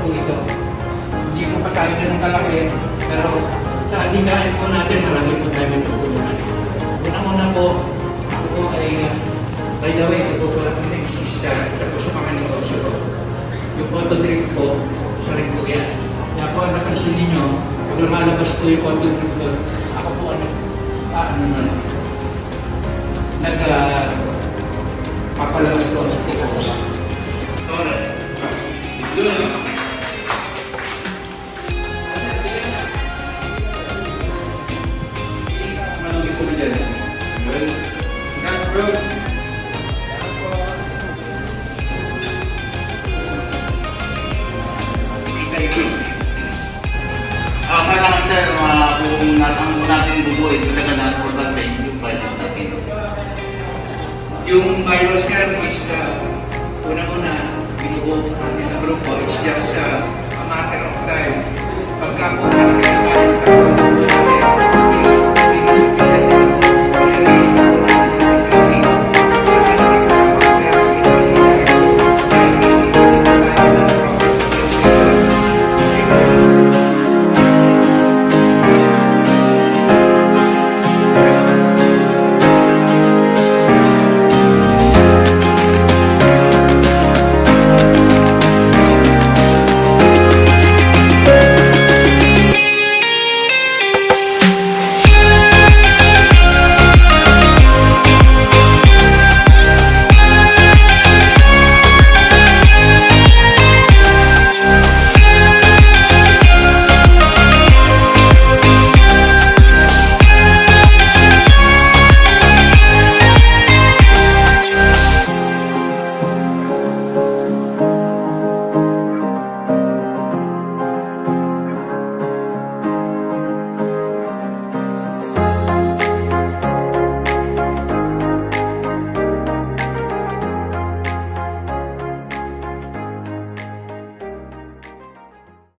po ito. Hindi po pa tayo ganun kalaki, pero sa adikain po natin, marami po tayo tutulungan. Unang-una po, ako po ay, by the way, ito po lang in-exist sa puso mga negosyo ko. Yung photo drip po, isa rin po yan. Kaya po, napansin ninyo, pag lumalabas po yung photo drip ko, ako po papalabas ko ang stick ko sa. Alright. Doon. Manugis ko dyan. Well, that's bro. Thank you. Kailangan sir, kung natin bubuin, talaga na importante yung virus natin. Yung virus sir is, unang-una, binubuo natin na grupo, it's just